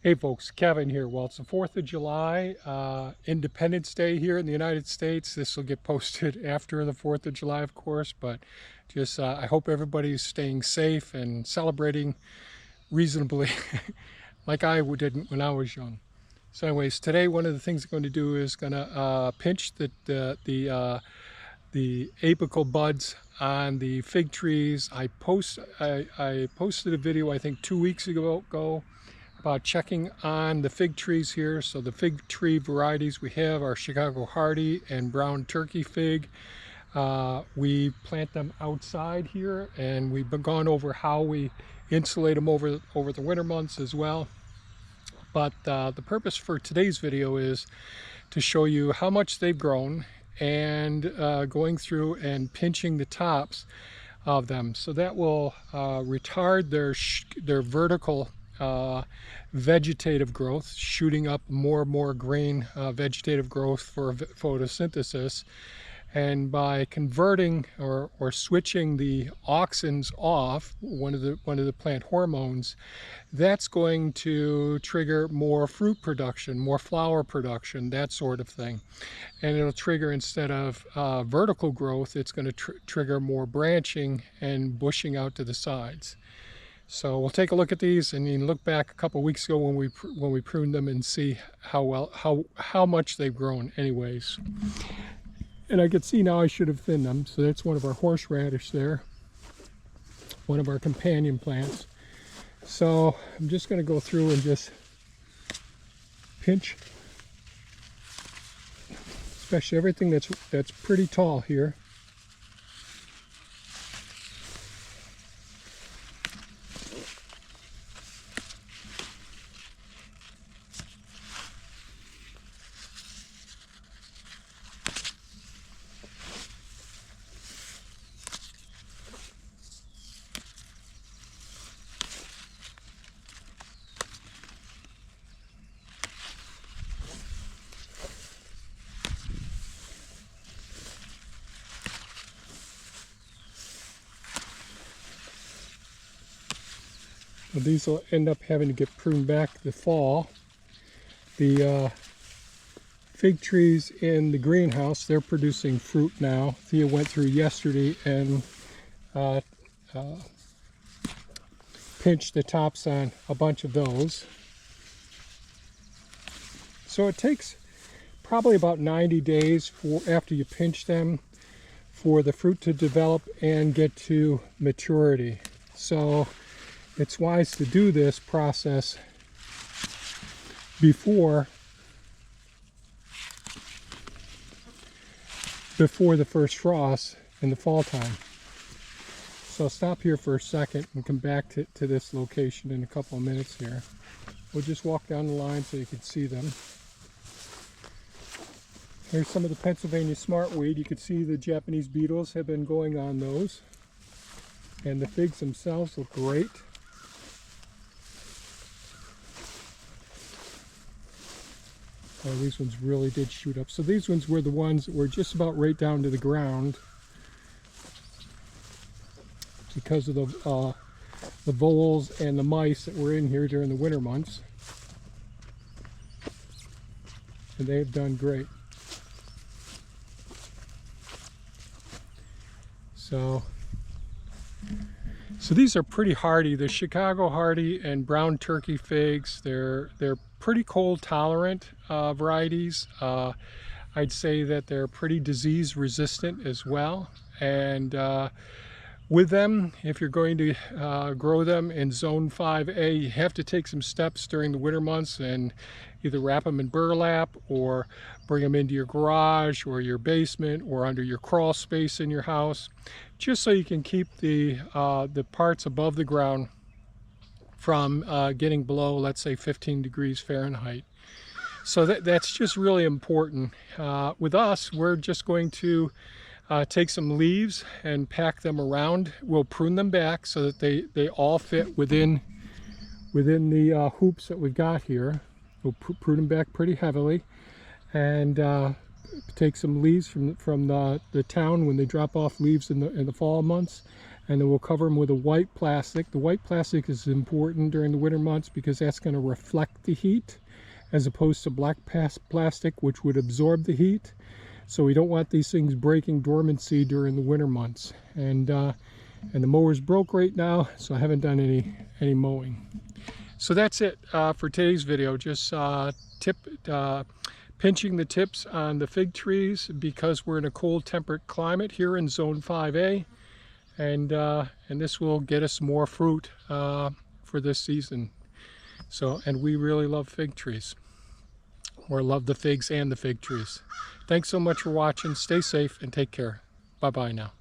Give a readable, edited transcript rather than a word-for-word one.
Hey folks, Kevin here. Well, it's the 4th of July, Independence Day here in the United States. This will get posted after the 4th of July, of course, but just I hope everybody's staying safe and celebrating reasonably like I did when I was young. So anyways, today one of the things I'm going to do is going to pinch the apical buds on the fig trees. I posted a video I think 2 weeks ago about checking on the fig trees here. So the fig tree varieties we have are Chicago Hardy and Brown Turkey fig. We plant them outside here, and we've gone over how we insulate them over the winter months as well. But the purpose for today's video is to show you how much they've grown and going through and pinching the tops of them. So that will retard their vertical vegetative growth, shooting up more and more green vegetative growth for photosynthesis. And by converting or switching the auxins off, one of the plant hormones, that's going to trigger more fruit production, more flower production, that sort of thing. And it'll trigger, instead of vertical growth, it's going to trigger more branching and bushing out to the sides. So we'll take a look at these and you can look back a couple weeks ago when we pruned them and see how much they've grown anyways. And I can see now I should have thinned them. So that's one of our horseradish there, one of our companion plants. So I'm just going to go through and just pinch, especially everything that's pretty tall here. Well, these will end up having to get pruned back the fall. The fig trees in the greenhouse, they're producing fruit now. Thea went through yesterday and pinched the tops on a bunch of those. So it takes probably about 90 days after you pinch them for the fruit to develop and get to maturity. So it's wise to do this process before the first frost in the fall time. So I'll stop here for a second and come back to this location in a couple of minutes here. We'll just walk down the line so you can see them. Here's some of the Pennsylvania smartweed. You can see the Japanese beetles have been going on those. And the figs themselves look great. Oh, these ones really did shoot up. So these ones were the ones that were just about right down to the ground because of the voles and the mice that were in here during the winter months. And they have done great. So these are pretty hardy. The Chicago Hardy and Brown Turkey figs, they're pretty cold tolerant varieties. I'd say that they're pretty disease resistant as well. And with them, if you're going to grow them in zone 5A, you have to take some steps during the winter months and either wrap them in burlap or bring them into your garage or your basement or under your crawl space in your house, just so you can keep the parts above the ground from getting below, let's say, 15 degrees Fahrenheit. So that's just really important. With us, we're just going to take some leaves and pack them around. We'll prune them back so that they all fit within the hoops that we've got here. We'll prune them back pretty heavily, and take some leaves from the town when they drop off leaves in the fall months, And then we'll cover them with a white plastic. The white plastic is important during the winter months because that's going to reflect the heat as opposed to black plastic, which would absorb the heat. So we don't want these things breaking dormancy during the winter months. And the mower's broke right now, so I haven't done any mowing. So that's it for today's video. Just pinching the tips on the fig trees because we're in a cold temperate climate here in zone 5A. And this will get us more fruit for this season. So, and we really love fig trees, or love the figs and the fig trees. Thanks so much for watching. Stay safe and take care. Bye-bye now.